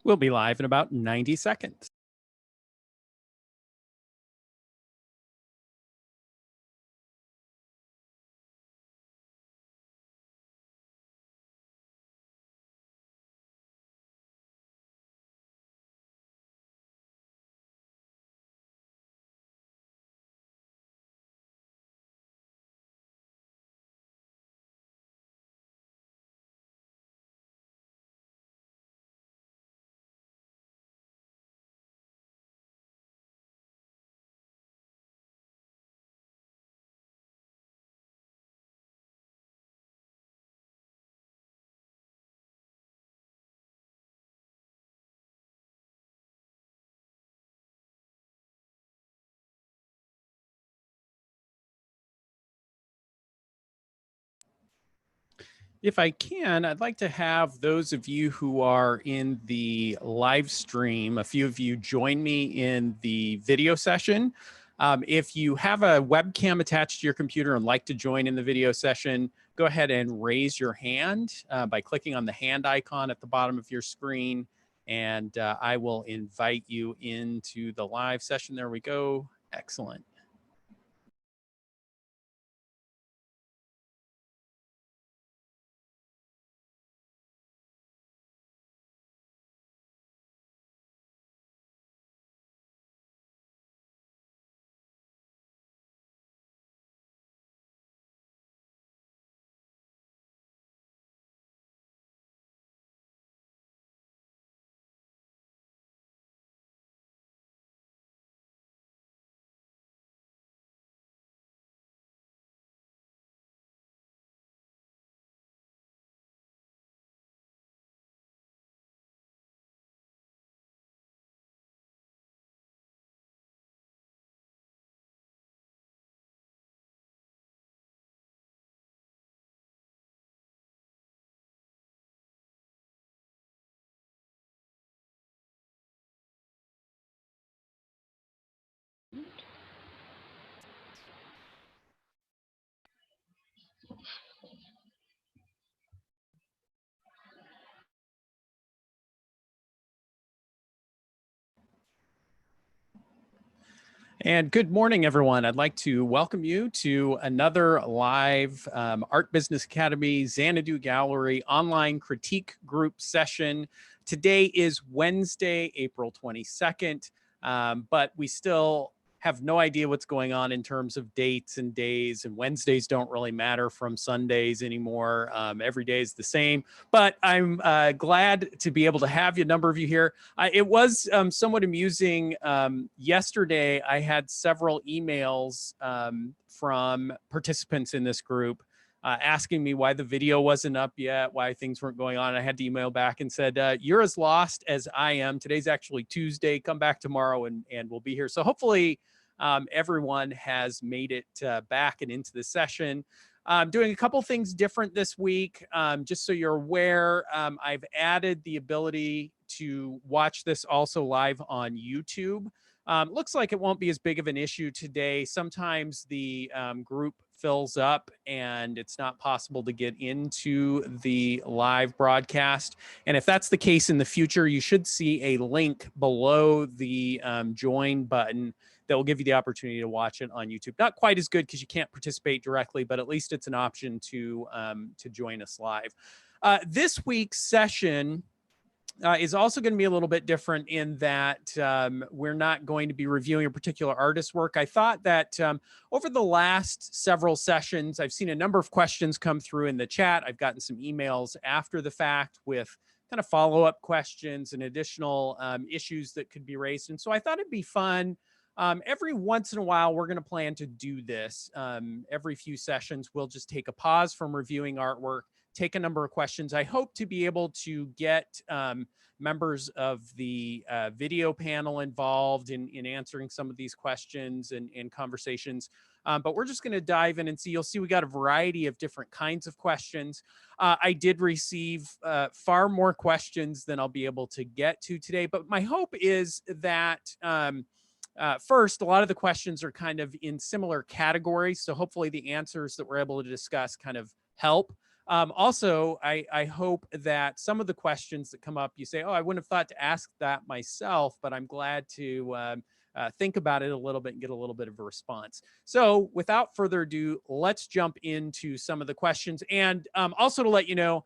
We'll be live in about 90 seconds. If I can, I'd like to have those of you who are in the live stream, a few of you join me in the video session. If you have a webcam attached to your computer and like to join in the video session, go ahead and raise your hand by clicking on the hand icon at the bottom of your screen, and I will invite you into the live session. There we go. Excellent. And good morning, everyone. I'd like to welcome you to another live Art Business Academy Xanadu Gallery online critique group session. Today is Wednesday, April 22nd, but we still have no idea what's going on in terms of dates and days, and Wednesdays don't really matter from Sundays anymore. Every day is the same, but I'm glad to be able to have a number of you here. It was somewhat amusing. Yesterday, I had several emails from participants in this group asking me why the video wasn't up yet, why things weren't going on. I had to email back and said, you're as lost as I am. Today's actually Tuesday. Come back tomorrow and we'll be here. So hopefully everyone has made it back and into the session. I'm doing a couple things different this week. Just so you're aware, I've added the ability to watch this also live on YouTube. Looks like it won't be as big of an issue today. Sometimes the group fills up and it's not possible to get into the live broadcast. And if that's the case in the future, you should see a link below the join button that will give you the opportunity to watch it on YouTube. Not quite as good because you can't participate directly, but at least it's an option to join us live. This week's session is also going to be a little bit different in that we're not going to be reviewing a particular artist's work. I thought that over the last several sessions, I've seen a number of questions come through in the chat. I've gotten some emails after the fact with kind of follow-up questions and additional issues that could be raised. And so I thought it'd be fun. Every once in a while, we're going to plan to do this. Every few sessions, we'll just take a pause from reviewing artwork, take a number of questions. I hope to be able to get members of the video panel involved in answering some of these questions and conversations. But we're just going to dive in and see. You'll see we got a variety of different kinds of questions. I did receive far more questions than I'll be able to get to today. But my hope is that first, a lot of the questions are kind of in similar categories. So hopefully the answers that we're able to discuss kind of help. Also, I hope that some of the questions that come up, you say, oh, I wouldn't have thought to ask that myself, but I'm glad to think about it a little bit and get a little bit of a response. So without further ado, let's jump into some of the questions. And also to let you know,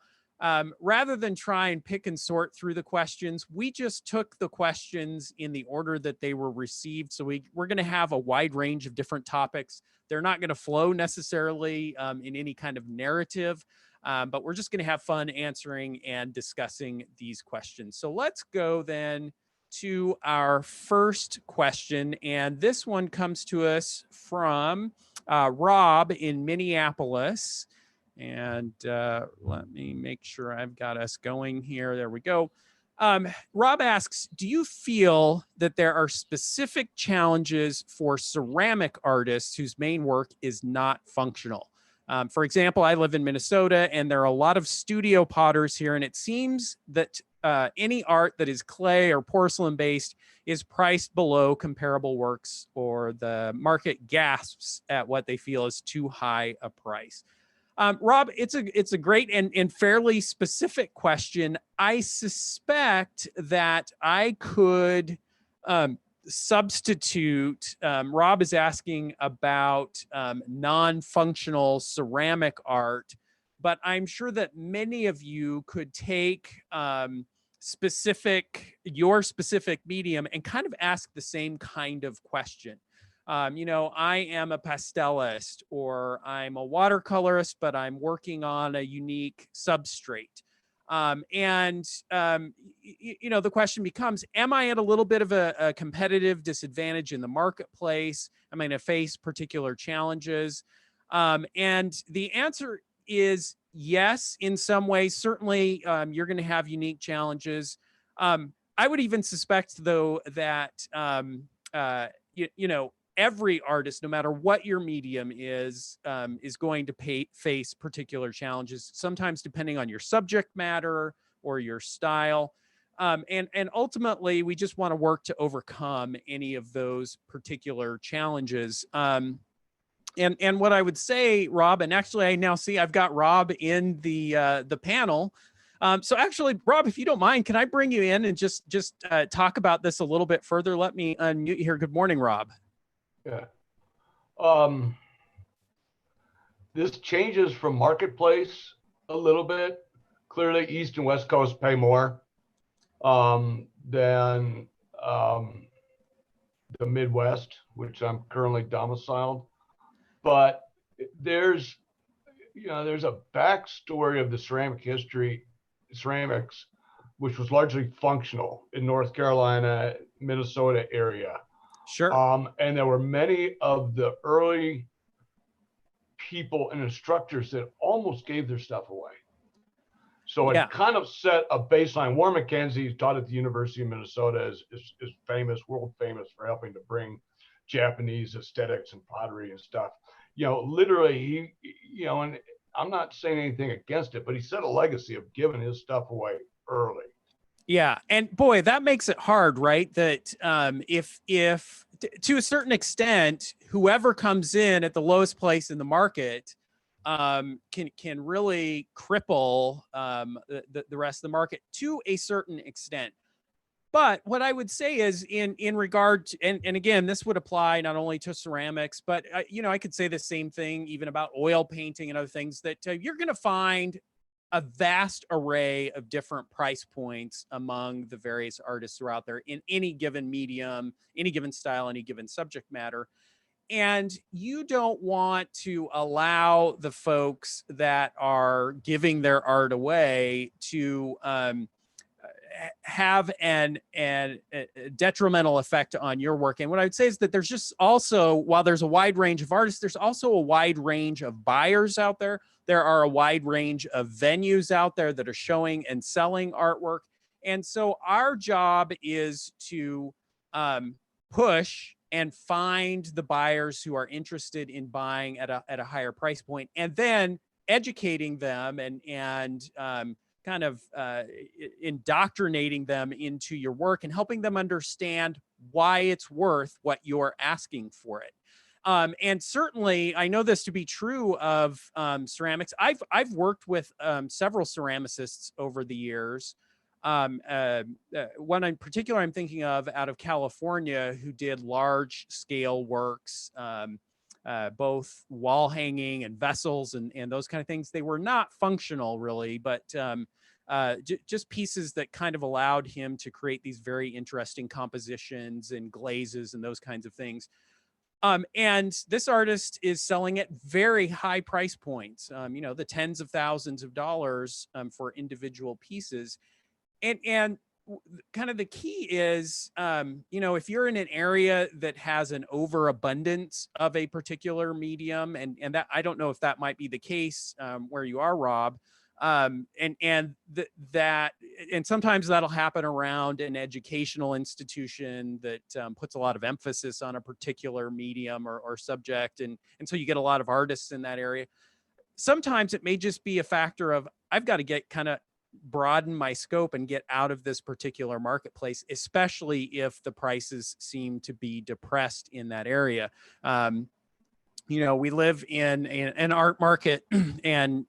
rather than try and pick and sort through the questions, we just took the questions in the order that they were received. So we're going to have a wide range of different topics. They're not going to flow necessarily in any kind of narrative. But we're just going to have fun answering and discussing these questions. So let's go then to our first question. And this one comes to us from Rob in Minneapolis. And let me make sure I've got us going here. There we go. Rob asks, do you feel that there are specific challenges for ceramic artists whose main work is not functional? For example, I live in Minnesota and there are a lot of studio potters here, and it seems that any art that is clay or porcelain based is priced below comparable works, or the market gasps at what they feel is too high a price. Rob, it's a great and fairly specific question. I suspect that I could substitute. Rob is asking about non-functional ceramic art, but I'm sure that many of you could take your specific medium and kind of ask the same kind of question. I am a pastelist, or I'm a watercolorist, but I'm working on a unique substrate. The question becomes, am I at a little bit of a competitive disadvantage in the marketplace? Am I going to face particular challenges? And the answer is yes, in some ways. Certainly, you're going to have unique challenges. I would even suspect, though, that, every artist, no matter what your medium is going to face particular challenges, sometimes depending on your subject matter or your style. And ultimately, we just want to work to overcome any of those particular challenges. And what I would say, Rob, and actually I now see I've got Rob in the panel. So actually, Rob, if you don't mind, can I bring you in and just talk about this a little bit further? Let me unmute here. Good morning, Rob. Yeah. This changes from marketplace a little bit. Clearly, East and West Coast pay more than the Midwest, which I'm currently domiciled. But there's a backstory of the ceramics, which was largely functional in North Carolina, Minnesota area. Sure. And there were many of the early people and instructors that almost gave their stuff away. So it kind of set a baseline. Warren McKenzie, who's taught at the University of Minnesota, is famous, world famous for helping to bring Japanese aesthetics and pottery and stuff. Literally, and I'm not saying anything against it, but he set a legacy of giving his stuff away early. Yeah. And boy, that makes it hard, right? That if to a certain extent, whoever comes in at the lowest place in the market can really cripple the rest of the market to a certain extent. But what I would say is in regard to, and again, this would apply not only to ceramics, but I could say the same thing even about oil painting and other things, that you're going to find a vast array of different price points among the various artists who are out there in any given medium, any given style, any given subject matter. And you don't want to allow the folks that are giving their art away to have a detrimental effect on your work. And what I would say is that there's just also, while there's a wide range of artists, there's also a wide range of buyers out there. There are a wide range of venues out there that are showing and selling artwork. And so our job is to push and find the buyers who are interested in buying at a higher price point, and then educating them and kind of indoctrinating them into your work and helping them understand why it's worth what you're asking for it. And certainly, I know this to be true of ceramics. I've worked with several ceramicists over the years. One in particular I'm thinking of out of California who did large scale works, both wall hanging and vessels and those kind of things. They were not functional really, but just pieces that kind of allowed him to create these very interesting compositions and glazes and those kinds of things. And this artist is selling at very high price points, the tens of thousands of dollars for individual pieces. And kind of the key is, if you're in an area that has an overabundance of a particular medium, and that I don't know if that might be the case where you are, Rob, that sometimes that'll happen around an educational institution that puts a lot of emphasis on a particular medium or subject, and so you get a lot of artists in that area. Sometimes it may just be a factor of I've got to get kind of broaden my scope and get out of this particular marketplace, especially if the prices seem to be depressed in that area. We live in an art market and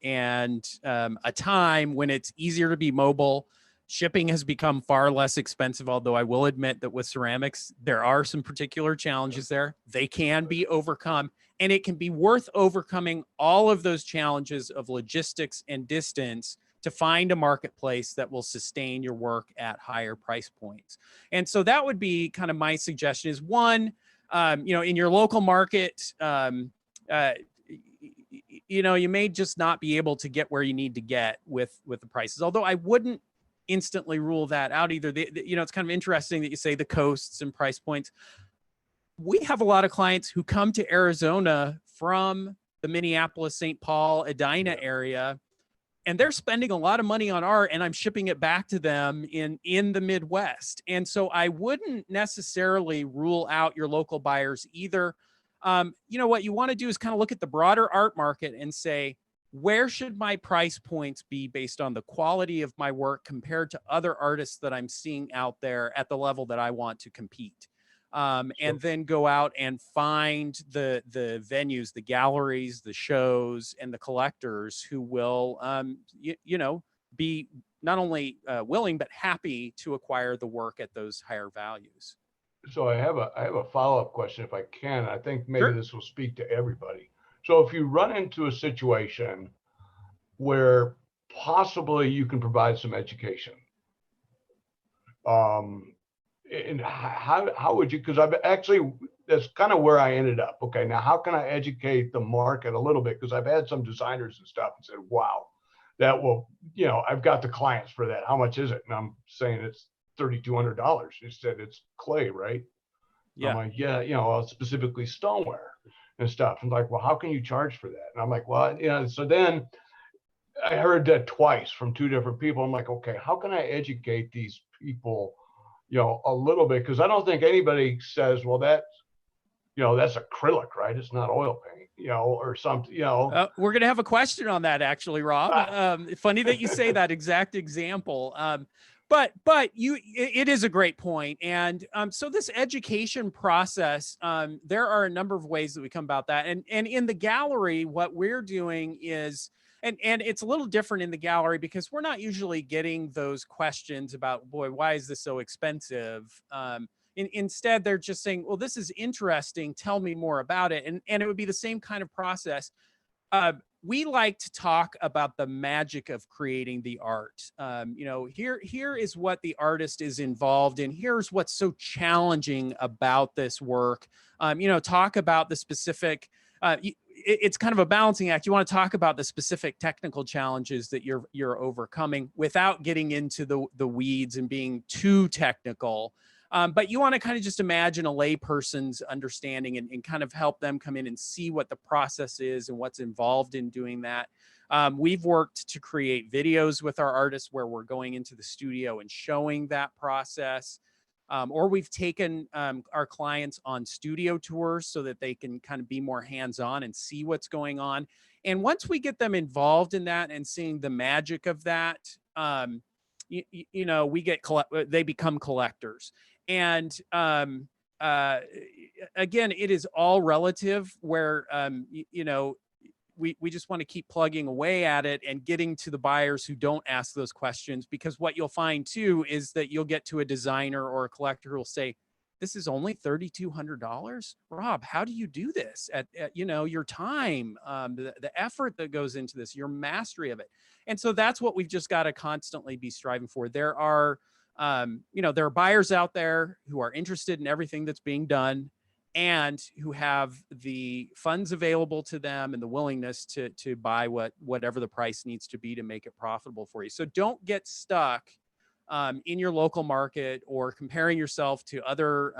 a time when it's easier to be mobile. Shipping has become far less expensive, although I will admit that with ceramics, there are some particular challenges there. They can be overcome, and it can be worth overcoming all of those challenges of logistics and distance to find a marketplace that will sustain your work at higher price points. And so that would be kind of my suggestion is one, in your local market, you may just not be able to get where you need to get with the prices, although I wouldn't instantly rule that out either. It's kind of interesting that you say the coasts and price points. We have a lot of clients who come to Arizona from the Minneapolis, St. Paul, Edina area, and they're spending a lot of money on art, and I'm shipping it back to them in the Midwest. And so I wouldn't necessarily rule out your local buyers either. What you want to do is kind of look at the broader art market and say, where should my price points be based on the quality of my work compared to other artists that I'm seeing out there at the level that I want to compete? And then go out and find the venues, the galleries, the shows, and the collectors who will, be not only willing but happy to acquire the work at those higher values. So I have a follow-up question if I can. I think maybe Sure. this will speak to everybody. So if you run into a situation where possibly you can provide some education, and how would you, because that's kind of where I ended up. Okay, now how can I educate the market a little bit? Because I've had some designers and stuff and said, wow, that will, I've got the clients for that. How much is it? And I'm saying it's $3,200. He said it's clay, right? Yeah. I'm like, yeah, specifically stoneware and stuff. I'm like, well, how can you charge for that? And I'm like, well, so then I heard that twice from two different people. I'm like, okay, how can I educate these people, a little bit? Because I don't think anybody says, well, that's acrylic, right? It's not oil paint, or something, We're going to have a question on that, actually, Rob. Funny that you say that exact example. But it is a great point. And so this education process, there are a number of ways that we come about that. And in the gallery, what we're doing is, and it's a little different in the gallery because we're not usually getting those questions about, boy, why is this so expensive? Instead, they're just saying, well, this is interesting. Tell me more about it. And it would be the same kind of process. We like to talk about the magic of creating the art. Here is what the artist is involved in. Here's what's so challenging about this work. Talk about the specific, it's kind of a balancing act. You want to talk about the specific technical challenges that you're overcoming without getting into the weeds and being too technical. But you want to kind of just imagine a layperson's understanding and kind of help them come in and see what the process is and what's involved in doing that. We've worked to create videos with our artists where we're going into the studio and showing that process. Or we've taken our clients on studio tours so that they can kind of be more hands-on and see what's going on. And once we get them involved in that and seeing the magic of that, they become collectors. And again, it is all relative where, you know, we just want to keep plugging away at it and getting to the buyers who don't ask those questions, because what you'll find too is that you'll get to a designer or a collector who will say, this is only $3,200. Rob, how do you do this at you know, your time, the effort that goes into this, your mastery of it. And so that's what we've just got to constantly be striving for. There are, you know, there are buyers out there who are interested in everything that's being done and who have the funds available to them and the willingness to buy whatever the price needs to be to make it profitable for you. So don't get stuck in your local market or comparing yourself to other,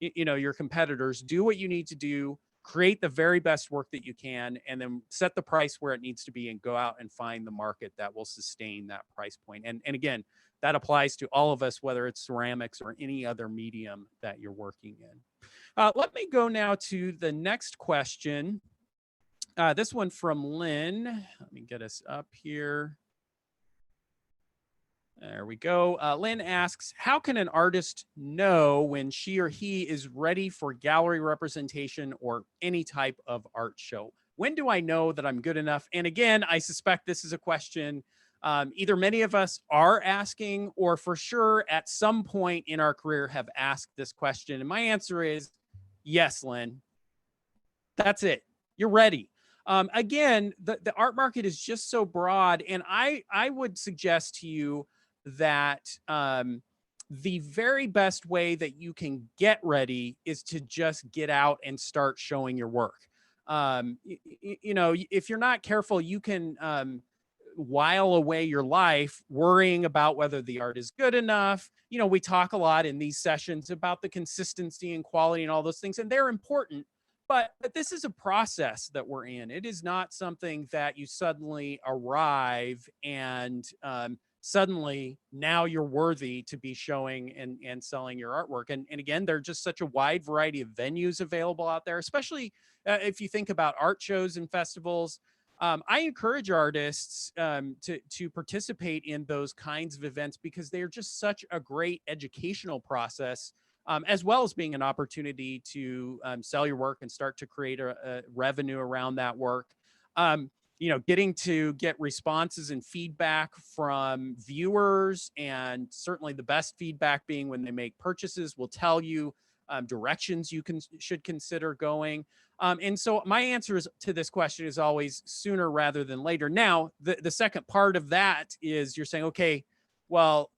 you know, your competitors. Do what you need to do, create the very best work that you can, and then set the price where it needs to be and go out and find the market that will sustain that price point. And again, that applies to all of us, whether it's ceramics or any other medium that you're working in. Let me go now to the next question. This one from Lynn. Let me get us up here. There we go. Lynn asks, how can an artist know when she or he is ready for gallery representation or any type of art show? When do I know that I'm good enough? And again, I suspect this is a question either many of us are asking, or for sure at some point in our career have asked this question. And my answer is yes, Lynn. That's it. You're ready. Again, the art market is just so broad. And I would suggest to you that the very best way that you can get ready is to just get out and start showing your work. You know, if you're not careful, you can while away your life worrying about whether the art is good enough. You know, we talk a lot in these sessions about the consistency and quality and all those things, and they're important. But this is a process that we're in. It is not something that you suddenly arrive and suddenly now you're worthy to be showing and selling your artwork. And again, there are just such a wide variety of venues available out there, especially if you think about art shows and festivals. I encourage artists to participate in those kinds of events because they are just such a great educational process, as well as being an opportunity to sell your work and start to create a revenue around that work. You know, getting to get responses and feedback from viewers, and certainly the best feedback being when they make purchases, will tell you directions you should consider going. And so my answer to this question is always sooner rather than later. Now, the second part of that is you're saying, okay, well,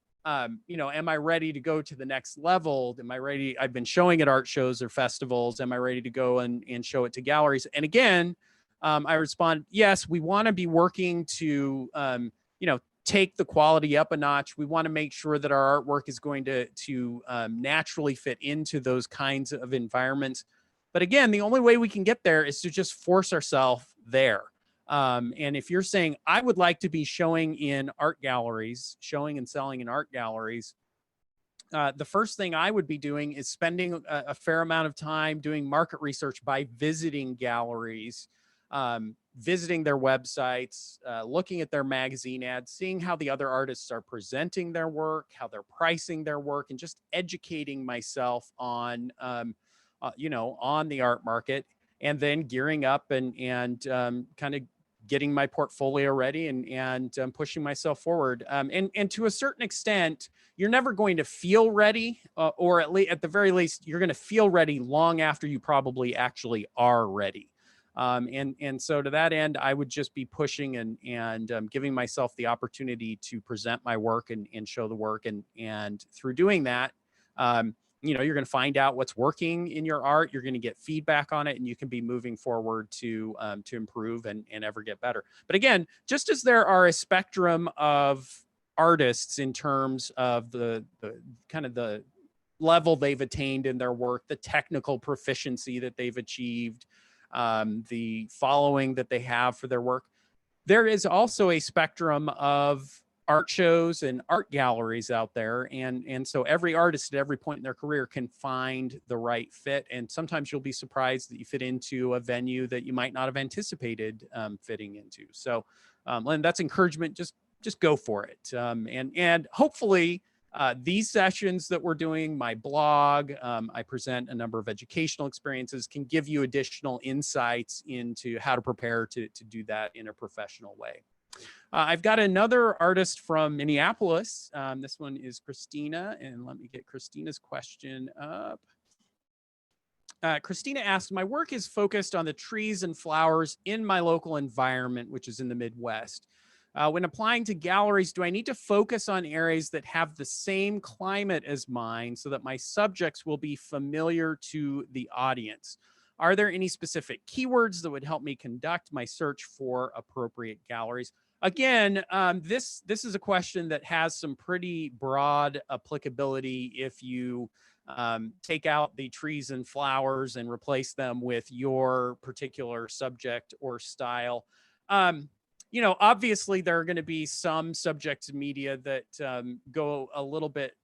you know, am I ready to go to the next level? Am I ready? I've been showing at art shows or festivals. Am I ready to go and show it to galleries? And again, I respond, yes, we want to be working to, you know, take the quality up a notch. We want to make sure that our artwork is going to naturally fit into those kinds of environments. But again, the only way we can get there is to just force ourselves there. And if you're saying, I would like to be showing in art galleries, showing and selling in art galleries, the first thing I would be doing is spending a fair amount of time doing market research by visiting galleries, visiting their websites, looking at their magazine ads, seeing how the other artists are presenting their work, how they're pricing their work, and just educating myself on, you know, on the art market, and then gearing up and kind of getting my portfolio ready and pushing myself forward. And to a certain extent, you're never going to feel ready, or at the very least, you're going to feel ready long after you probably actually are ready. And so to that end, I would just be pushing and giving myself the opportunity to present my work and show the work. And through doing that, you know, you're going to find out what's working in your art. You're going to get feedback on it, and you can be moving forward to improve and ever get better. But again, just as there are a spectrum of artists in terms of the kind of the level they've attained in their work, the technical proficiency that they've achieved, the following that they have for their work, there is also a spectrum of art shows and art galleries out there. And so every artist at every point in their career can find the right fit. And sometimes you'll be surprised that you fit into a venue that you might not have anticipated fitting into. So, Lynn, that's encouragement. Just go for it. And hopefully These sessions that we're doing, my blog, I present a number of educational experiences, can give you additional insights into how to prepare to do that in a professional way. I've got another artist from Minneapolis. This one is Christina, and let me get Christina's question up. Christina asks, my work is focused on the trees and flowers in my local environment, which is in the Midwest. When applying to galleries, do I need to focus on areas that have the same climate as mine so that my subjects will be familiar to the audience? Are there any specific keywords that would help me conduct my search for appropriate galleries? Again, this is a question that has some pretty broad applicability if you take out the trees and flowers and replace them with your particular subject or style. You know, obviously there are going to be some subjects media that go a little bit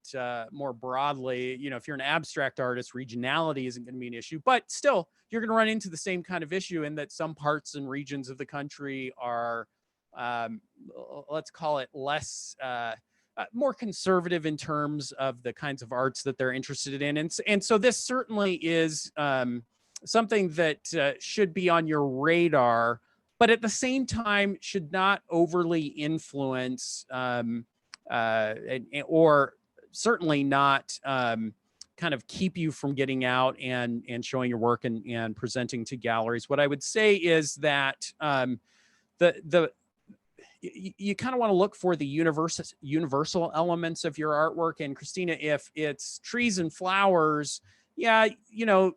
more broadly. You know, if you're an abstract artist, regionality isn't going to be an issue, but still you're going to run into the same kind of issue in that some parts and regions of the country are, let's call it less, more conservative in terms of the kinds of arts that they're interested in. And so this certainly is something that should be on your radar, but at the same time should not overly influence or certainly not kind of keep you from getting out and showing your work and presenting to galleries. What I would say is that you kind of want to look for the universal elements of your artwork. And Christina, if it's trees and flowers, yeah, you know,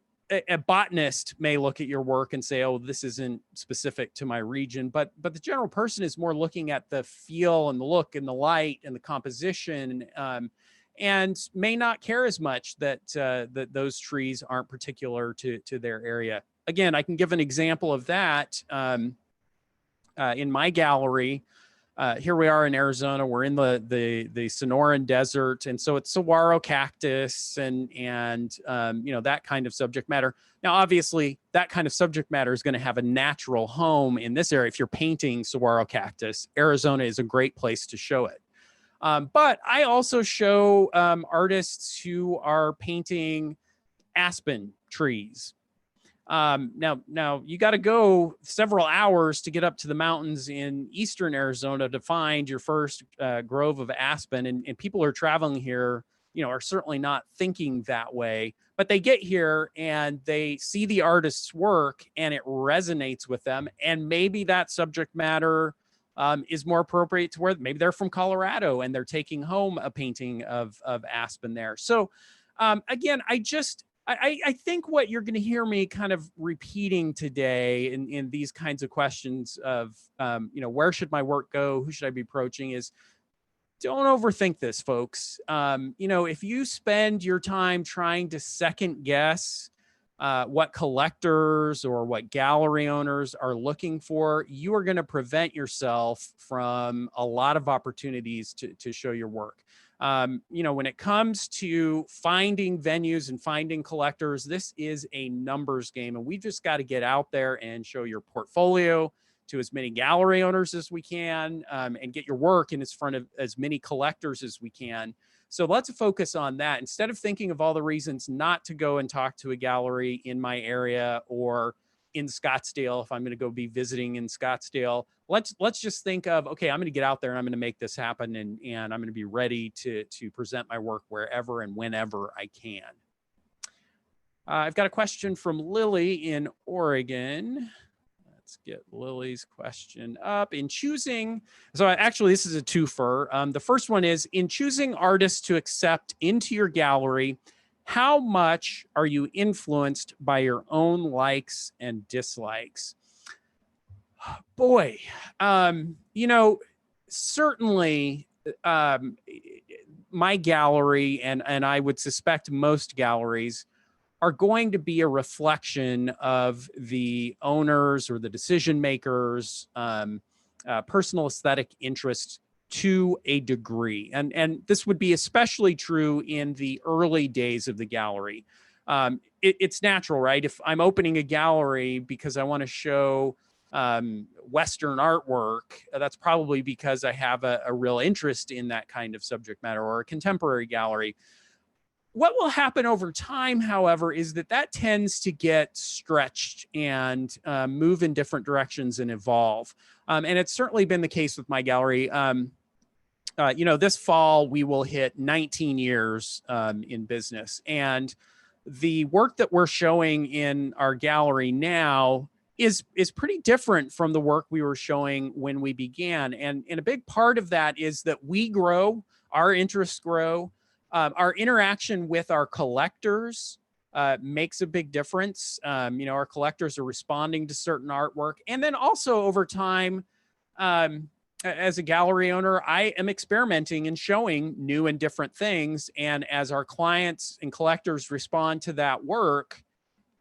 a botanist may look at your work and say, oh, this isn't specific to my region, but the general person is more looking at the feel and the look and the light and the composition, and may not care as much that those trees aren't particular to their area. Again, I can give an example of that. In my gallery, here we are in Arizona. We're in the Sonoran Desert, and so it's saguaro cactus and you know, that kind of subject matter. Now, obviously, that kind of subject matter is going to have a natural home in this area. If you're painting saguaro cactus, Arizona is a great place to show it. But I also show artists who are painting aspen trees. Now you got to go several hours to get up to the mountains in eastern Arizona to find your first grove of aspen, and people who are traveling here, you know, are certainly not thinking that way, but they get here and they see the artist's work and it resonates with them, and maybe that subject matter is more appropriate to where maybe they're from Colorado and they're taking home a painting of aspen there. So again, I think what you're going to hear me kind of repeating today in these kinds of questions of, you know, where should my work go? Who should I be approaching? Is don't overthink this, folks. You know, if you spend your time trying to second guess what collectors or what gallery owners are looking for, you are going to prevent yourself from a lot of opportunities to show your work. You know, when it comes to finding venues and finding collectors, this is a numbers game, and we just got to get out there and show your portfolio to as many gallery owners as we can, and get your work in front of as many collectors as we can. So let's focus on that instead of thinking of all the reasons not to go and talk to a gallery in my area or in Scottsdale. If I'm going to go be visiting in Scottsdale, let's just think of, okay, I'm going to get out there and I'm going to make this happen, and I'm going to be ready to present my work wherever and whenever I can. I've got a question from Lily in Oregon. Let's get Lily's question up. In choosing, so actually this is a twofer. The first one is, in choosing artists to accept into your gallery, how much are you influenced by your own likes and dislikes? Boy, you know, certainly my gallery, and I would suspect most galleries, are going to be a reflection of the owners or the decision makers' personal aesthetic interests to a degree. And this would be especially true in the early days of the gallery. It's natural, right? If I'm opening a gallery because I want to show Western artwork, that's probably because I have a real interest in that kind of subject matter, or a contemporary gallery. What will happen over time, however, is that tends to get stretched and move in different directions and evolve. And it's certainly been the case with my gallery. This fall we will hit 19 years in business, and the work that we're showing in our gallery now is pretty different from the work we were showing when we began. And a big part of that is that we grow, our interests grow, our interaction with our collectors makes a big difference. Our collectors are responding to certain artwork. And then also over time, as a gallery owner, I am experimenting and showing new and different things. And as our clients and collectors respond to that work,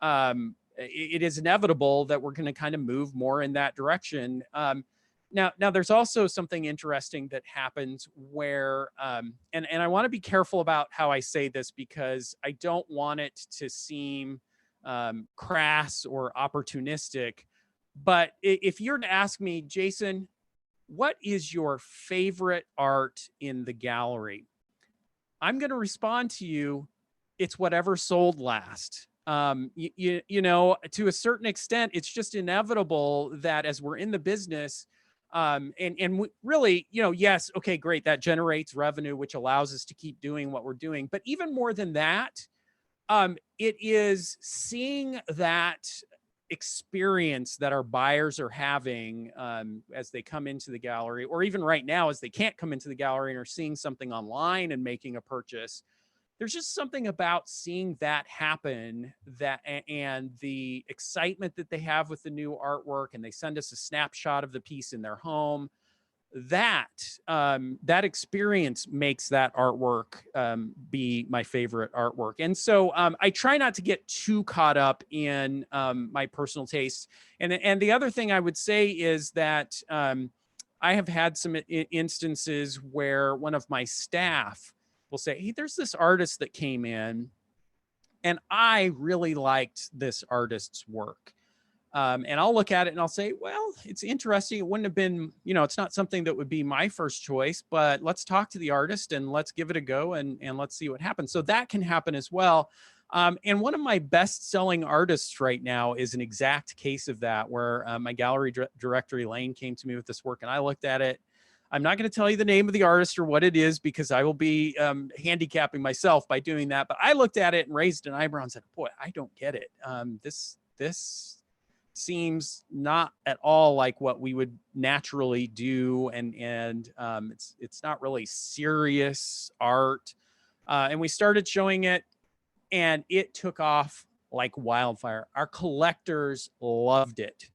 it is inevitable that we're going to kind of move more in that direction. Now, there's also something interesting that happens where, and I want to be careful about how I say this, because I don't want it to seem crass or opportunistic. But if you're to ask me, Jason, what is your favorite art in the gallery? I'm going to respond to you, it's whatever sold last. To a certain extent, it's just inevitable that as we're in the business, and really, yes, okay, great, that generates revenue, which allows us to keep doing what we're doing. But even more than that, it is seeing that experience that our buyers are having as they come into the gallery, or even right now as they can't come into the gallery and are seeing something online and making a purchase. There's just something about seeing that happen, and the excitement that they have with the new artwork, and they send us a snapshot of the piece in their home. That experience makes that artwork be my favorite artwork. And so I try not to get too caught up in my personal tastes. And the other thing I would say is that I have had some instances where one of my staff will say, hey, there's this artist that came in and I really liked this artist's work. And I'll look at it and I'll say, well, it's interesting. It wouldn't have been, it's not something that would be my first choice, but let's talk to the artist and let's give it a go and let's see what happens. So that can happen as well. And one of my best selling artists right now is an exact case of that, where my gallery director, Elaine, came to me with this work and I looked at it. I'm not going to tell you the name of the artist or what it is, because I will be handicapping myself by doing that. But I looked at it and raised an eyebrow and said, boy, I don't get it. This seems not at all like what we would naturally do. And it's not really serious art. And we started showing it and it took off like wildfire. Our collectors loved it.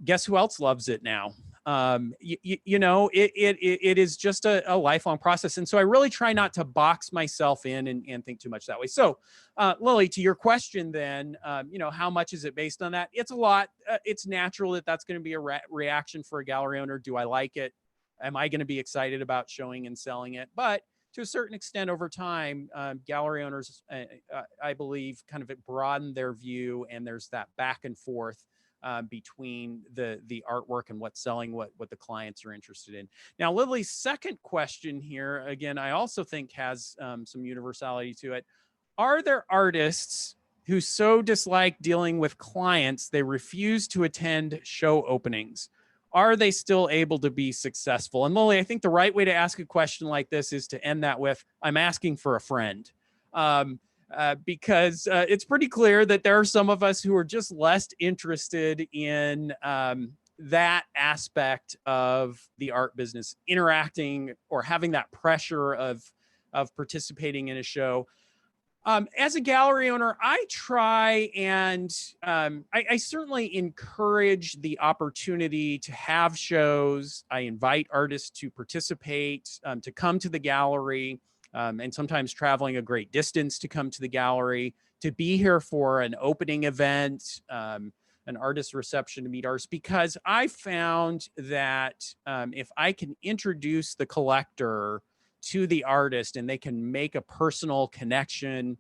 Guess who else loves it now? It is just a lifelong process. And so I really try not to box myself in and think too much that way. So, Lily, to your question then, how much is it based on that? It's a lot. It's natural that that's going to be a reaction for a gallery owner. Do I like it? Am I going to be excited about showing and selling it? But to a certain extent over time, gallery owners, I believe, kind of broaden their view, and there's that back and forth between the artwork and what's selling, what the clients are interested in. Now, Lily's second question here, again, I also think has some universality to it. Are there artists who so dislike dealing with clients they refuse to attend show openings? Are they still able to be successful? And Lily, I think the right way to ask a question like this is to end that with, I'm asking for a friend. Because it's pretty clear that there are some of us who are just less interested in that aspect of the art business, interacting or having that pressure of participating in a show. As a gallery owner, I try and I certainly encourage the opportunity to have shows. I invite artists to participate, to come to the gallery. And sometimes traveling a great distance to come to the gallery, to be here for an opening event, an artist reception, to meet artists, because I found that if I can introduce the collector to the artist and they can make a personal connection,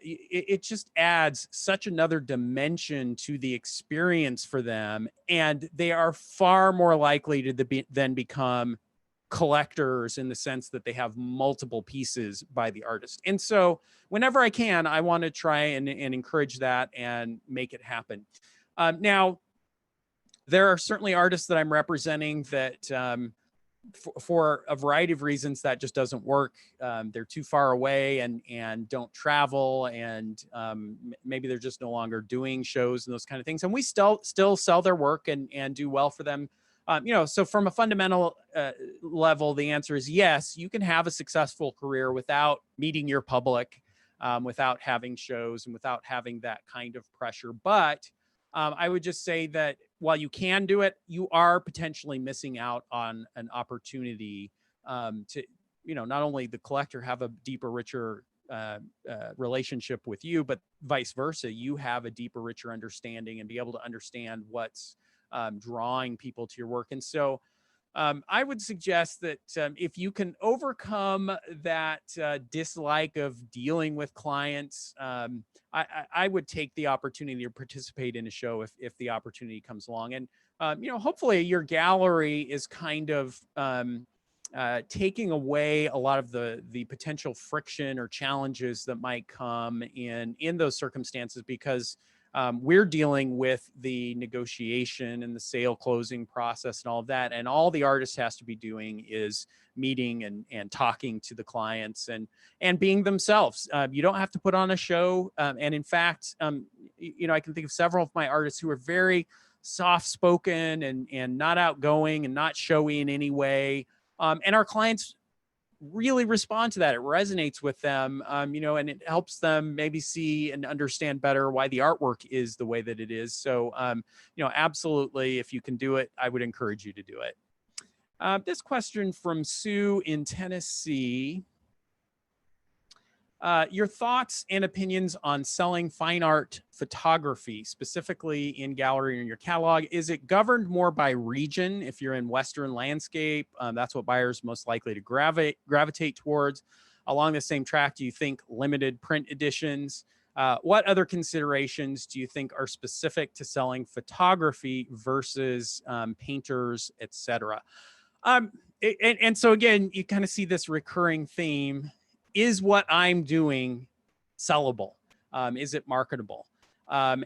it just adds such another dimension to the experience for them, and they are far more likely to then become collectors in the sense that they have multiple pieces by the artist. And so whenever I can, I want to try and encourage that and make it happen. Now, there are certainly artists that I'm representing that for a variety of reasons that just doesn't work. They're too far away and don't travel, and maybe they're just no longer doing shows and those kind of things. And we still sell their work and do well for them. So from a fundamental level, the answer is yes, you can have a successful career without meeting your public, without having shows, and without having that kind of pressure. But I would just say that while you can do it, you are potentially missing out on an opportunity to, not only the collector have a deeper, richer relationship with you, but vice versa. You have a deeper, richer understanding and be able to understand what's drawing people to your work. And so I would suggest that if you can overcome that dislike of dealing with clients, I would take the opportunity to participate in a show if the opportunity comes along. And, hopefully your gallery is kind of taking away a lot of the potential friction or challenges that might come in those circumstances, because we're dealing with the negotiation and the sale closing process and all of that. And all the artist has to be doing is meeting and talking to the clients and being themselves. You don't have to put on a show. And in fact, I can think of several of my artists who are very soft-spoken and not outgoing and not showy in any way. And our clients really respond to that. It resonates with them, and it helps them maybe see and understand better why the artwork is the way that it is. So, absolutely, if you can do it, I would encourage you to do it. This question from Sue in Tennessee. Your thoughts and opinions on selling fine art photography, specifically in gallery or in your catalog. Is it governed more by region? If you're in Western landscape, that's what buyers most likely to gravitate towards. Along the same track, do you think limited print editions? What other considerations do you think are specific to selling photography versus painters, etc.? And so again, you kind of see this recurring theme. Is what I'm doing sellable? Is it marketable? I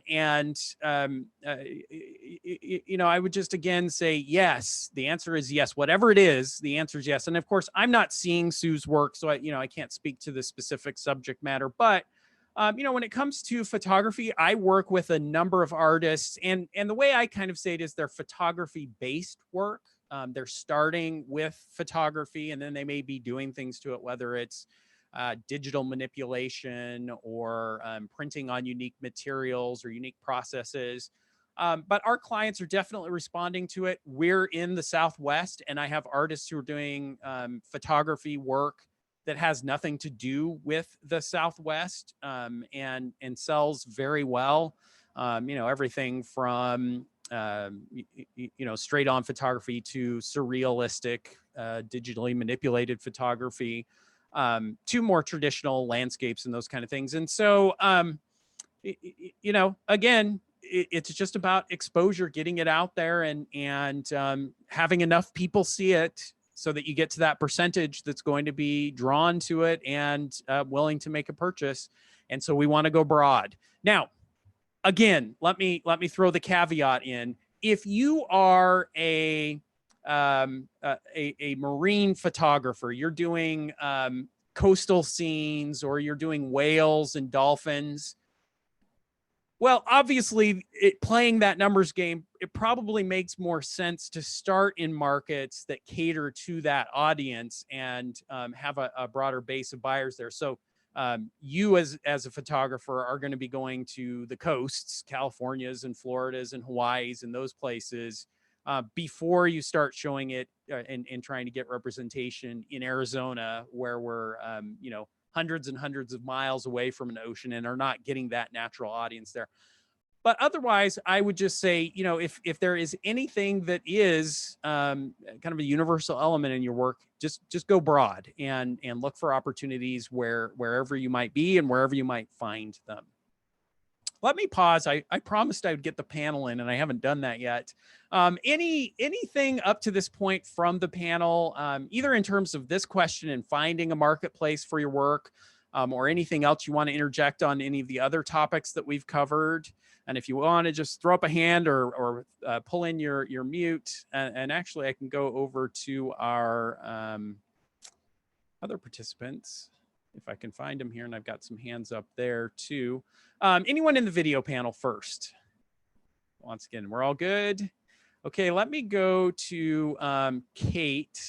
would just again say yes. The answer is yes. Whatever it is, the answer is yes. And of course, I'm not seeing Sue's work, so I can't speak to the specific subject matter. But when it comes to photography, I work with a number of artists, and the way I kind of say it is they're photography-based work. They're starting with photography, and then they may be doing things to it, whether it's digital manipulation or printing on unique materials or unique processes. But our clients are definitely responding to it. We're in the Southwest, and I have artists who are doing photography work that has nothing to do with the Southwest, and sells very well. Everything from straight on photography to surrealistic, digitally manipulated photography, to more traditional landscapes and those kind of things. And so, again, it's just about exposure, getting it out there, and having enough people see it so that you get to that percentage that's going to be drawn to it and willing to make a purchase. And so we want to go broad. Now, again, let me throw the caveat in. If you are a marine photographer, you're doing coastal scenes, or you're doing whales and dolphins, well, obviously, playing that numbers game, it probably makes more sense to start in markets that cater to that audience and have a broader base of buyers there. So you as a photographer are going to be going to the coasts, Californias and Floridas and Hawaii's and those places, before you start showing it and trying to get representation in Arizona, where we're hundreds and hundreds of miles away from an ocean and are not getting that natural audience there. But otherwise, I would just say, you know, if there is anything that is kind of a universal element in your work, just go broad and look for opportunities wherever you might be and wherever you might find them. Let me pause. I promised I would get the panel in, and I haven't done that yet. Anything up to this point from the panel, either in terms of this question and finding a marketplace for your work, or anything else you want to interject on any of the other topics that we've covered? And if you want to just throw up a hand or pull in your mute, and actually I can go over to our other participants if I can find them here, and I've got some hands up there too. Anyone in the video panel first? Once again, we're all good. Okay, let me go to Kate.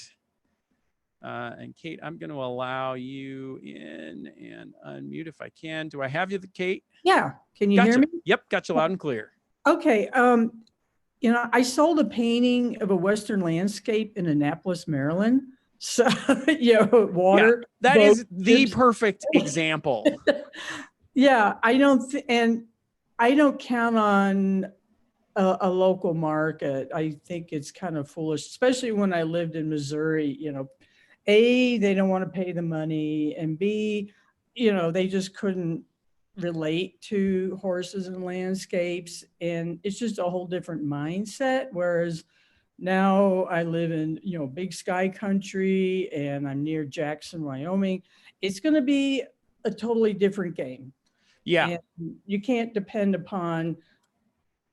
And Kate, I'm going to allow you in and unmute if I can. Do I have you, Kate? Yeah. Can you hear me? Yep, got you loud and clear. Okay. You know, I sold a painting of a Western landscape in Annapolis, Maryland. So, you know, water. Yeah, that is the perfect example. Yeah, I don't count on a local market. I think it's kind of foolish, especially when I lived in Missouri. You know, A, they don't want to pay the money, and B, you know, they just couldn't relate to horses and landscapes, and it's just a whole different mindset. Whereas now I live in, you know, big sky country, and I'm near Jackson, Wyoming. It's going to be a totally different game. Yeah. And you can't depend upon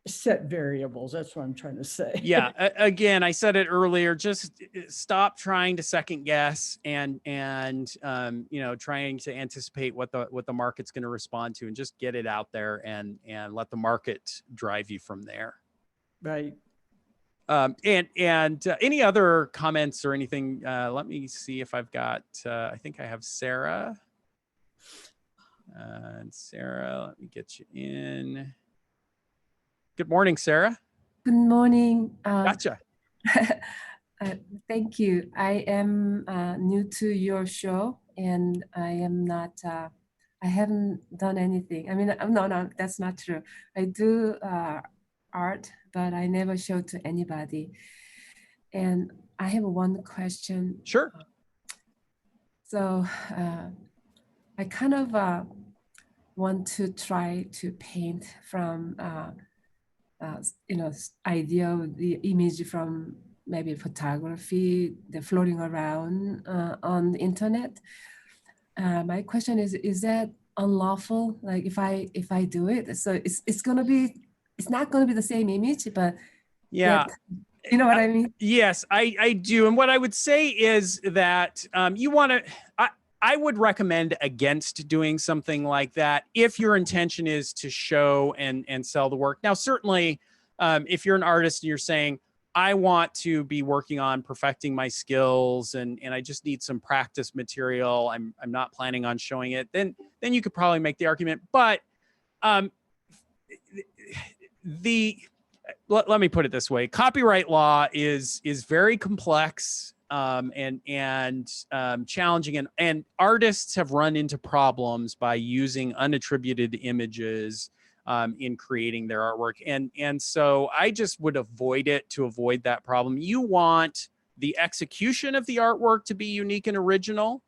set variables. That's what I'm trying to say. Yeah. Again, I said it earlier, just stop trying to second guess and you know, trying to anticipate what the market's going to respond to, and just get it out there and let the market drive you from there. Right. And any other comments or anything? Let me see if I've got, I think I have Sarah. And Sarah, let me get you in. Good morning, Sarah. Good morning. Gotcha. Thank you. I am new to your show, and I am not, I haven't done anything. I mean, no, that's not true. I do art, but I never show to anybody. And I have one question. Sure. So I kind of want to try to paint from, you know, idea of the image from maybe photography, the floating around on the internet. My question is that unlawful? Like if I do it, so it's not gonna be the same image, but yeah. You know what I mean? Yes, I do. And what I would say is that you want to, I would recommend against doing something like that if your intention is to show and sell the work. Now, certainly, if you're an artist and you're saying, I want to be working on perfecting my skills and I just need some practice material, I'm not planning on showing it, then you could probably make the argument. But let me put it this way. Copyright law is very complex and challenging, and artists have run into problems by using unattributed images in creating their artwork. And so I just would avoid it to avoid that problem. You want the execution of the artwork to be unique and original,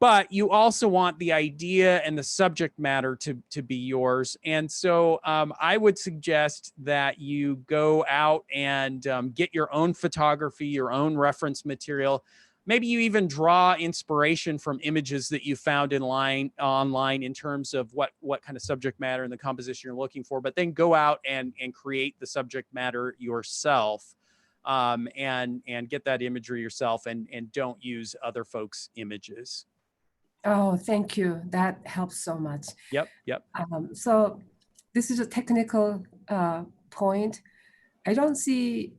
but you also want the idea and the subject matter to be yours. And so I would suggest that you go out and get your own photography, your own reference material. Maybe you even draw inspiration from images that you found online in terms of what kind of subject matter and the composition you're looking for, but then go out and create the subject matter yourself and get that imagery yourself and don't use other folks' images. Oh, thank you. That helps so much. Yep. So this is a technical point. I don't see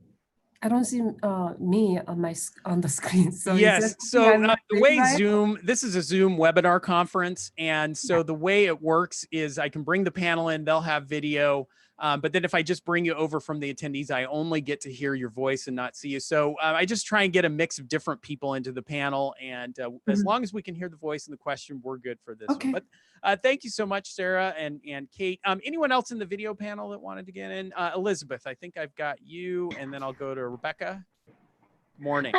me on the screen. So yes. So the way right? Zoom, this is a Zoom webinar conference, and so the way it works is I can bring the panel in. They'll have video. But then if I just bring you over from the attendees, I only get to hear your voice and not see you. So I just try and get a mix of different people into the panel. And as long as we can hear the voice and the question, we're good for this Okay. one. But thank you so much, Sarah and Kate. Anyone else in the video panel that wanted to get in? Elizabeth, I think I've got you, and then I'll go to Rebecca. Morning.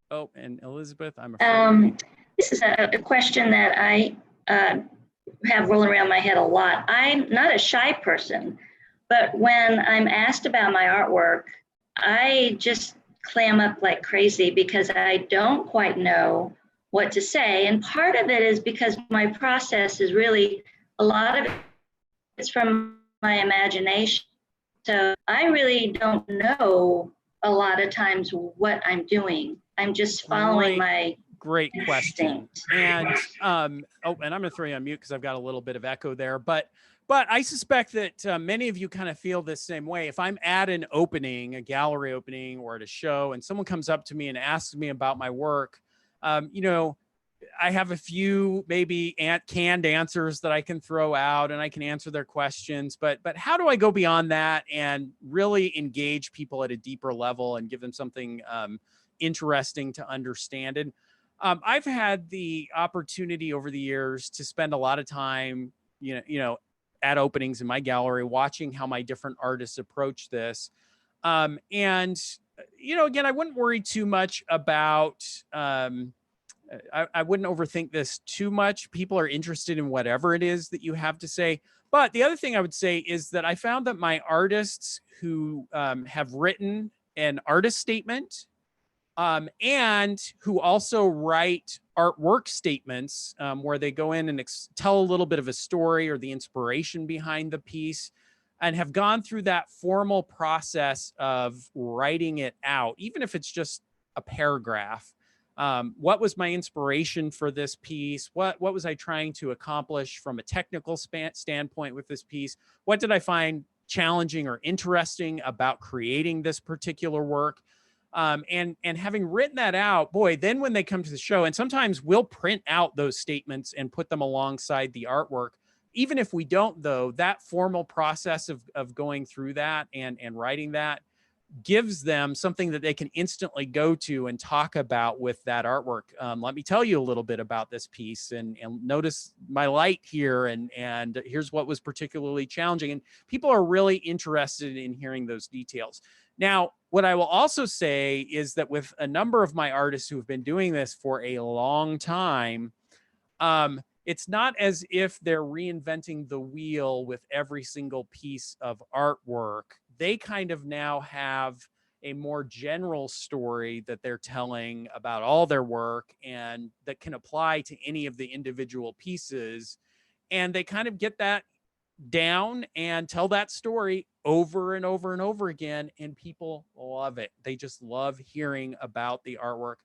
Oh, and Elizabeth, I'm afraid. This is a question that I have rolling around my head a lot. I'm not a shy person, but when I'm asked about my artwork, I just clam up like crazy because I don't quite know what to say. And part of it is because my process is really, a lot of it's from my imagination. So I really don't know a lot of times what I'm doing. I'm just following my Great question. instinct. And oh, and I'm going to throw you on mute because I've got a little bit of echo there. But I suspect that many of you kind of feel the same way. If I'm at an opening, a gallery opening, or at a show, and someone comes up to me and asks me about my work, you know, I have a few maybe canned answers that I can throw out, and I can answer their questions. But how do I go beyond that and really engage people at a deeper level and give them something interesting to understand? And I've had the opportunity over the years to spend a lot of time, you know, at openings in my gallery, watching how my different artists approach this. And, you know, again, I wouldn't worry too much about, I wouldn't overthink this too much. People are interested in whatever it is that you have to say. But the other thing I would say is that I found that my artists who have written an artist statement and who also write artwork statements where they go in and tell a little bit of a story or the inspiration behind the piece, and have gone through that formal process of writing it out, even if it's just a paragraph. What was my inspiration for this piece? What was I trying to accomplish from a technical standpoint with this piece? What did I find challenging or interesting about creating this particular work? And having written that out, boy, then when they come to the show, and sometimes we'll print out those statements and put them alongside the artwork. Even if we don't, though, that formal process of going through that and writing that gives them something that they can instantly go to and talk about with that artwork. Let me tell you a little bit about this piece, and notice my light here, and here's what was particularly challenging. And people are really interested in hearing those details. Now, what I will also say is that with a number of my artists who have been doing this for a long time, it's not as if they're reinventing the wheel with every single piece of artwork. They kind of now have a more general story that they're telling about all their work, and that can apply to any of the individual pieces. And they kind of get that down and tell that story over and over and over again, and people love it. They just love hearing about the artwork.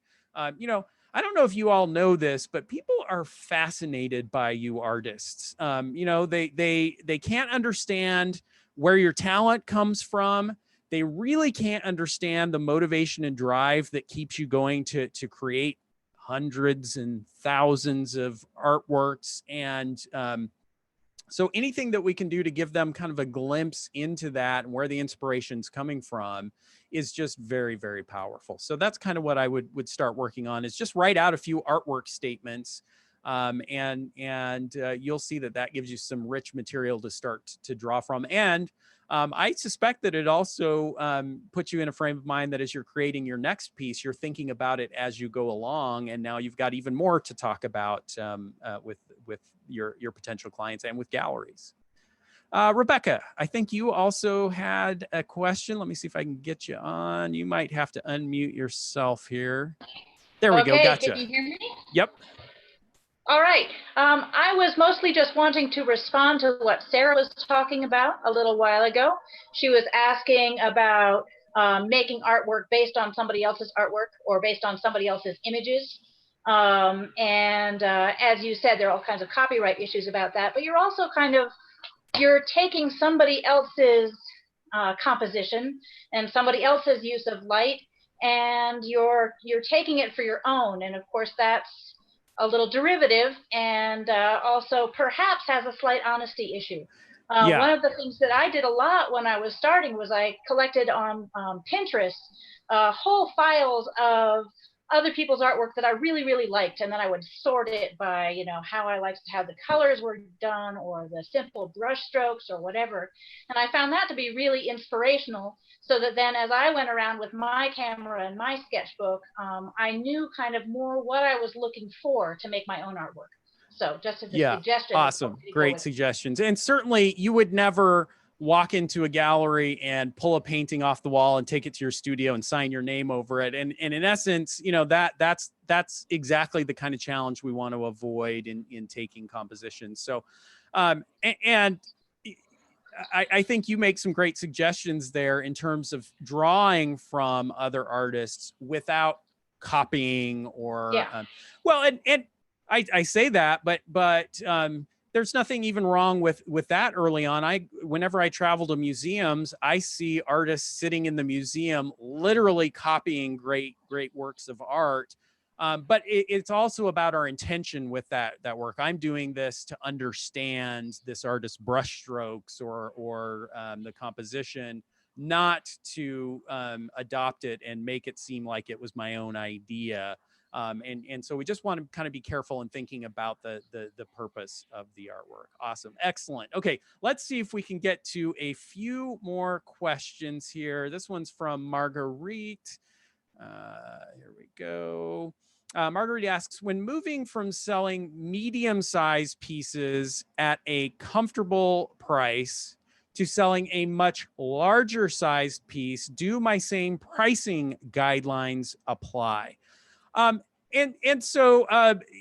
You know, I don't know if you all know this, but people are fascinated by you artists. You know, they can't understand where your talent comes from. They really can't understand the motivation and drive that keeps you going to create hundreds and thousands of artworks. And so anything that we can do to give them kind of a glimpse into that and where the inspiration's coming from is just very, very powerful. So that's kind of what I would start working on, is just write out a few artwork statements. And you'll see that gives you some rich material to start to draw from. And I suspect that it also puts you in a frame of mind that as you're creating your next piece, you're thinking about it as you go along. And now you've got even more to talk about with your potential clients and with galleries. Rebecca, I think you also had a question. Let me see if I can get you on. You might have to unmute yourself here. There we go. Gotcha. Can you hear me? Yep. All right. I was mostly just wanting to respond to what Sarah was talking about a little while ago. She was asking about making artwork based on somebody else's artwork or based on somebody else's images. As you said, there are all kinds of copyright issues about that, but you're also you're taking somebody else's composition and somebody else's use of light, and you're taking it for your own. And of course, that's a little derivative, and also perhaps has a slight honesty issue. Yeah. One of the things that I did a lot when I was starting was I collected on Pinterest whole files of other people's artwork that I really, really liked. And then I would sort it by, you know, how I liked how the colors were done or the simple brush strokes or whatever. And I found that to be really inspirational, so that then as I went around with my camera and my sketchbook, I knew kind of more what I was looking for to make my own artwork. So just as a suggestion. Awesome. Great suggestions. And certainly you would never walk into a gallery and pull a painting off the wall and take it to your studio and sign your name over it. And in essence, you know, that's exactly the kind of challenge we want to avoid in taking compositions. So, and I think you make some great suggestions there in terms of drawing from other artists without copying or, well, and I say that, but there's nothing even wrong with that early on. Whenever I travel to museums, I see artists sitting in the museum, literally copying great works of art. But it's also about our intention with that work. I'm doing this to understand this artist's brushstrokes or the composition, not to adopt it and make it seem like it was my own idea. And so we just want to kind of be careful in thinking about the purpose of the artwork. Awesome. Excellent. Okay, let's see if we can get to a few more questions here. This one's from Marguerite. Here we go. Marguerite asks, when moving from selling medium-sized pieces at a comfortable price to selling a much larger sized piece, do my same pricing guidelines apply? And so,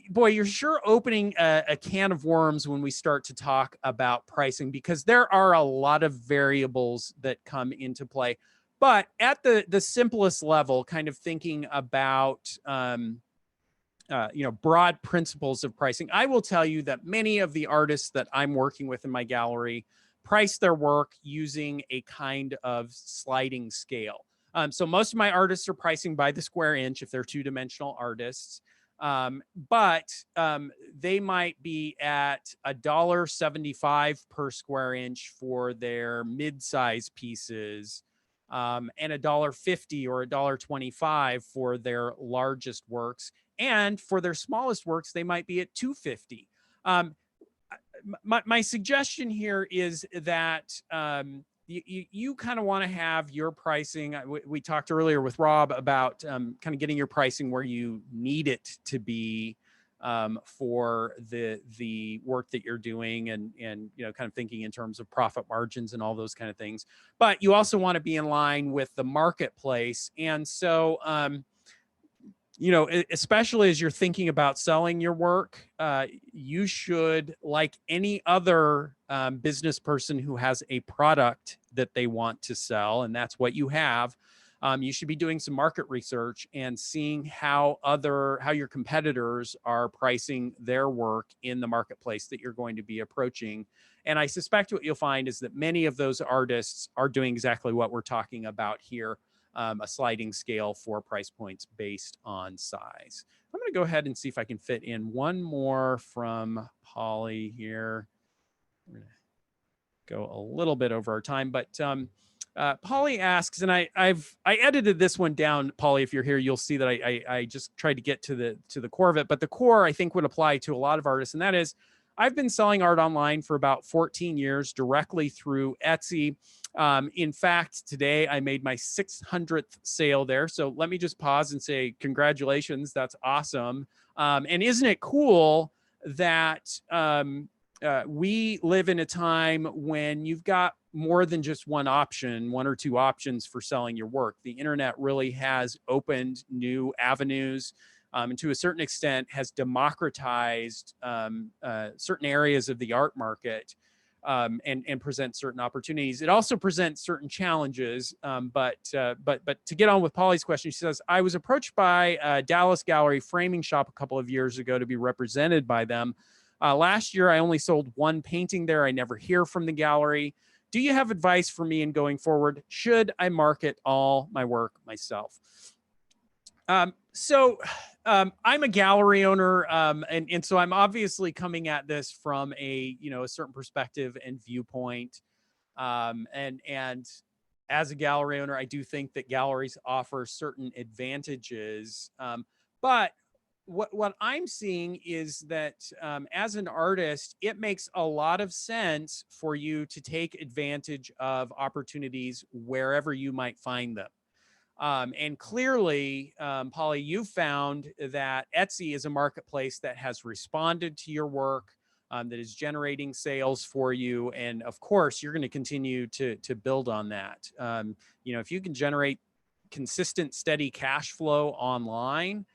boy, you're sure opening a can of worms when we start to talk about pricing, because there are a lot of variables that come into play. But at the simplest level, kind of thinking about, you know, broad principles of pricing, I will tell you that many of the artists that I'm working with in my gallery price their work using a kind of sliding scale. So most of my artists are pricing by the square inch if they're two-dimensional artists. But they might be at $1.75 per square inch for their mid-size pieces, and $1.50 or $1.25 for their largest works. And for their smallest works, they might be at $2.50. My suggestion here is that you kind of want to have your pricing. We talked earlier with Rob about kind of getting your pricing where you need it to be for the work that you're doing, and you know, kind of thinking in terms of profit margins and all those kind of things. But you also want to be in line with the marketplace. And so you know, especially as you're thinking about selling your work, you should, like any other business person who has a product that they want to sell, and that's what you have, you should be doing some market research and seeing how your competitors are pricing their work in the marketplace that you're going to be approaching. And I suspect what you'll find is that many of those artists are doing exactly what we're talking about here. A sliding scale for price points based on size. I'm going to go ahead and see if I can fit in one more from Polly here. We're going to go a little bit over our time, but Polly asks, and I edited this one down, Polly. If you're here, you'll see that I just tried to get to the core of it. But the core, I think, would apply to a lot of artists, and that is, I've been selling art online for about 14 years directly through Etsy. In fact, today I made my 600th sale there. So let me just pause and say, congratulations. That's awesome. And isn't it cool that we live in a time when you've got more than just one or two options for selling your work? The internet really has opened new avenues. And to a certain extent has democratized certain areas of the art market, and presents certain opportunities. It also presents certain challenges. But to get on with Polly's question, she says, I was approached by a Dallas gallery framing shop a couple of years ago to be represented by them. Last year, I only sold one painting there. I never hear from the gallery. Do you have advice for me in going forward? Should I market all my work myself? So I'm a gallery owner, and so I'm obviously coming at this from a a certain perspective and viewpoint. And as a gallery owner, I do think that galleries offer certain advantages. But what I'm seeing is that as an artist, it makes a lot of sense for you to take advantage of opportunities wherever you might find them. And clearly, Polly, you found that Etsy is a marketplace that has responded to your work, that is generating sales for you. And of course, you're going to continue to build on that. If you can generate consistent, steady cash flow online,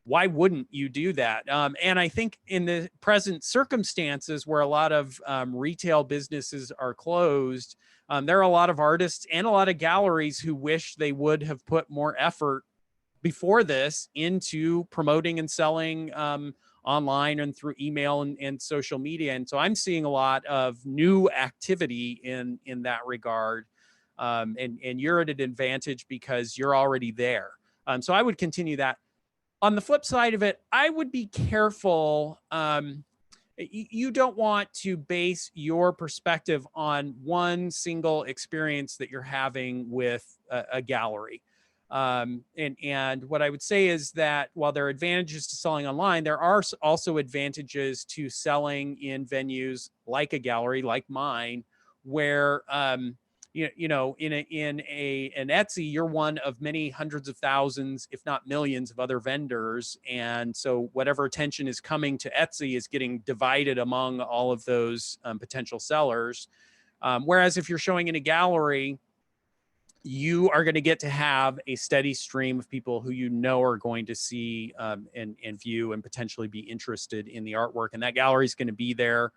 why wouldn't you do that? And I think in the present circumstances where a lot of retail businesses are closed, there are a lot of artists and a lot of galleries who wish they would have put more effort before this into promoting and selling online and through email and social media. And so I'm seeing a lot of new activity in that regard. And you're at an advantage because you're already there. So I would continue that. On the flip side of it, I would be careful. You don't want to base your perspective on one single experience that you're having with a gallery. And what I would say is that while there are advantages to selling online, there are also advantages to selling in venues like a gallery, like mine, where in an Etsy, you're one of many hundreds of thousands, if not millions, of other vendors, and so whatever attention is coming to Etsy is getting divided among all of those potential sellers. Whereas if you're showing in a gallery, you are going to get to have a steady stream of people who are going to see and view and potentially be interested in the artwork, and that gallery is going to be there,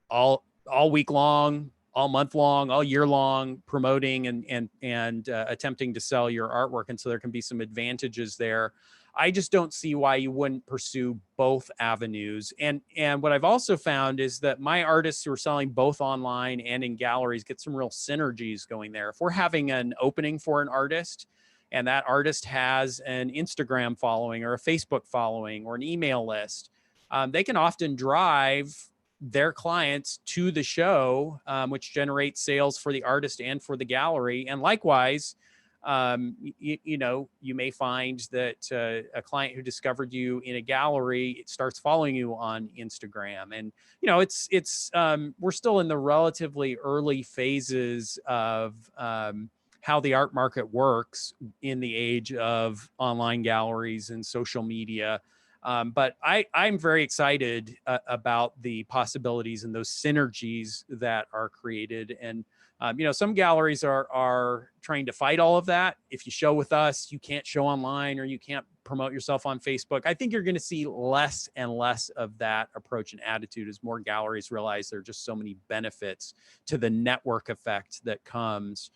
all week long, all month long, all year long, promoting and attempting to sell your artwork. And so there can be some advantages there. I just don't see why you wouldn't pursue both avenues. And what I've also found is that my artists who are selling both online and in galleries get some real synergies going there. If we're having an opening for an artist and that artist has an Instagram following or a Facebook following or an email list, they can often drive their clients to the show, which generates sales for the artist and for the gallery. And likewise, you may find that a client who discovered you in a gallery starts following you on Instagram. And we're still in the relatively early phases of how the art market works in the age of online galleries and social media. But I'm very excited about the possibilities and those synergies that are created. And, some galleries are trying to fight all of that. If you show with us, you can't show online or you can't promote yourself on Facebook. I think you're going to see less and less of that approach and attitude as more galleries realize there are just so many benefits to the network effect that comes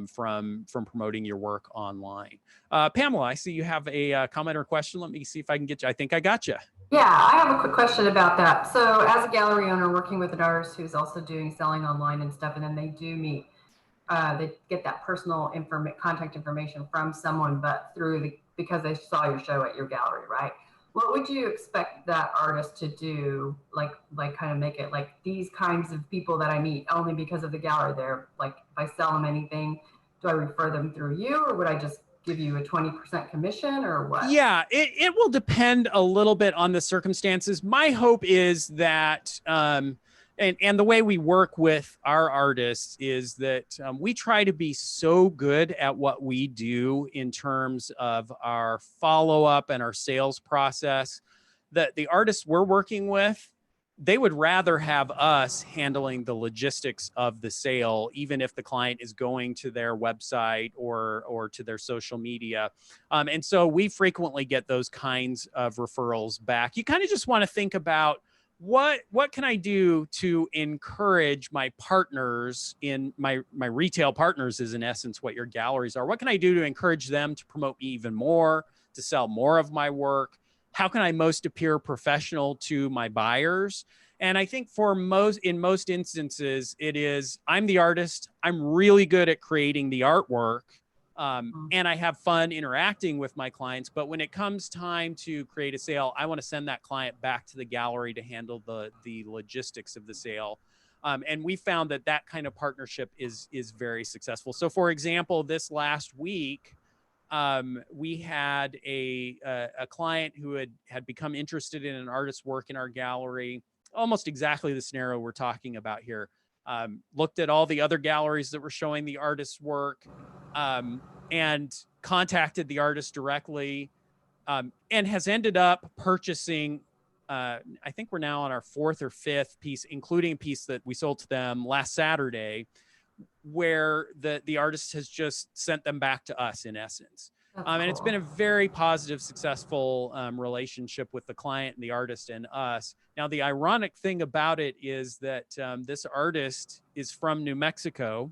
from promoting your work online. Pamela, I see you have a comment or question. Let me see if I can get you. I think I got you. Yeah, I have a quick question about that. So as a gallery owner working with an artist who's also doing selling online and stuff, and then they do meet, they get that personal contact information from someone, but because they saw your show at your gallery, right? What would you expect that artist to do? Like kind of make it like these kinds of people that I meet only because of the gallery. They're like, if I sell them anything, do I refer them through you, or would I just give you a 20% commission, or what? Yeah, it will depend a little bit on the circumstances. My hope is that, and the way we work with our artists is that we try to be so good at what we do in terms of our follow-up and our sales process that the artists we're working with, they would rather have us handling the logistics of the sale, even if the client is going to their website or to their social media. And so we frequently get those kinds of referrals back. You kind of just want to think about what can I do to encourage my partners in my retail partners is in essence what your galleries are. What can I do to encourage them to promote me even more, to sell more of my work? How can I most appear professional to my buyers? And I think in most instances, it is, I'm the artist. I'm really good at creating the artwork. and I have fun interacting with my clients. But when it comes time to create a sale, I want to send that client back to the gallery to handle the logistics of the sale. And we found that that kind of partnership is very successful. So for example, this last week, we had a client who had become interested in an artist's work in our gallery, almost exactly the scenario we're talking about here. Looked at all the other galleries that were showing the artist's work, and contacted the artist directly, and has ended up purchasing, I think we're now on our 4th or 5th piece, including a piece that we sold to them last Saturday, where the artist has just sent them back to us, in essence. And it's been a very positive, successful relationship with the client and the artist and us. Now, the ironic thing about it is that this artist is from New Mexico,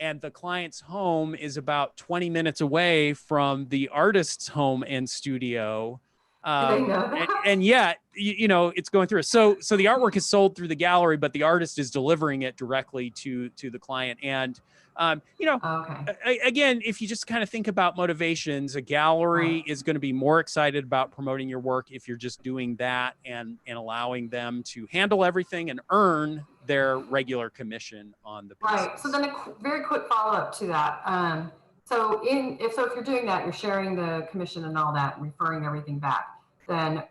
and the client's home is about 20 minutes away from the artist's home and studio. And yet, you know, it's going through. So the artwork is sold through the gallery, but the artist is delivering it directly to the client. And, you know, again, if you just kind of think about motivations, a gallery is going to be more excited about promoting your work if you're just doing that and allowing them to handle everything and earn their regular commission on the pieces. Right. So then a very quick follow-up to that. So if you're doing that, you're sharing the commission and all that, and referring everything back, then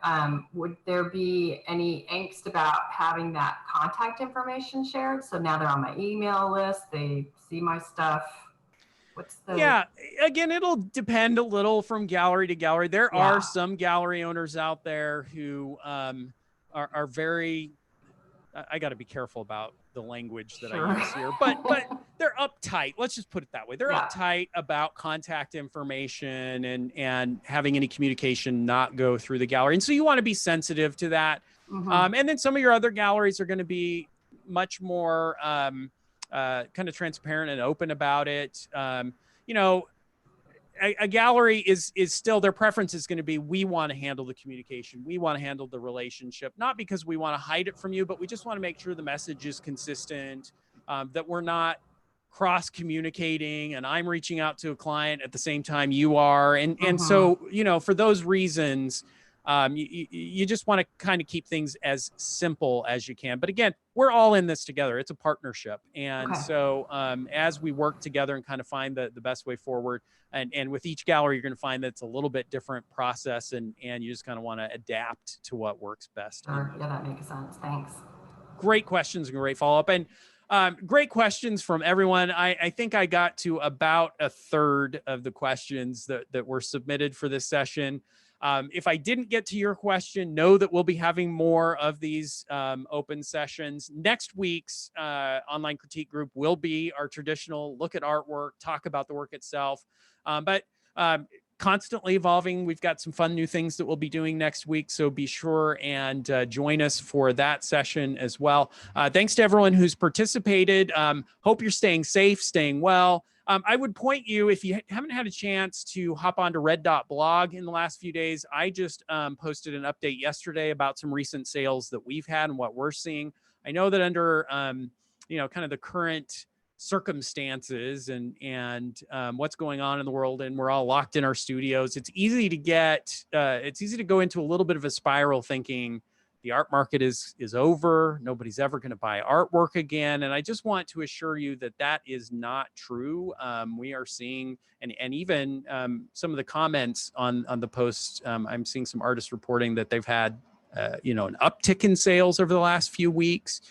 would there be any angst about having that contact information shared? So now they're on my email list, they see my stuff. Yeah, again, it'll depend a little from gallery to gallery. There are some gallery owners out there who are very, I got to be careful about the language that I use here, but they're uptight. Let's just put it that way. They're uptight about contact information and having any communication not go through the gallery. And so you want to be sensitive to that. And then some of your other galleries are going to be much more kind of transparent and open about it. You know, a gallery is still, their preference is going to be, we want to handle the communication. We want to handle the relationship, not because we want to hide it from you, but we just want to make sure the message is consistent, that we're not cross communicating and I'm reaching out to a client at the same time you are. And so, you know, for those reasons, you just want to kind of keep things as simple as you can. But again, we're all in this together. It's a partnership. And so as we work together and kind of find the best way forward, and with each gallery, you're going to find that it's a little bit different process, and you just kind of want to adapt to what works best. Sure. Yeah, that makes sense. Thanks. Great questions and great follow-up. And great questions from everyone. I think I got to about a third of the questions that were submitted for this session. If I didn't get to your question, know that we'll be having more of these open sessions. Next week's online critique group will be our traditional look at artwork, talk about the work itself, but constantly evolving. We've got some fun new things that we'll be doing next week, so be sure and join us for that session as well. Thanks to everyone who's participated. Hope you're staying safe, staying well. I would point you, if you haven't had a chance to hop onto Red Dot blog in the last few days, I just posted an update yesterday about some recent sales that we've had and what we're seeing. I know that under, you know, kind of the current circumstances and what's going on in the world, and we're all locked in our studios, it's easy to go into a little bit of a spiral thinking the art market is over. Nobody's ever going to buy artwork again. And I just want to assure you that that is not true. We are seeing, and even some of the comments on the posts, I'm seeing some artists reporting that they've had, you know, an uptick in sales over the last few weeks.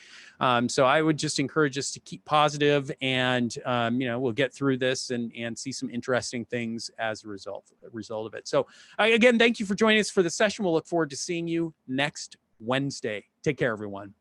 So I would just encourage us to keep positive, and you know, we'll get through this and see some interesting things as a result of it. So again, thank you for joining us for the session. We'll look forward to seeing you next Wednesday. Take care, everyone.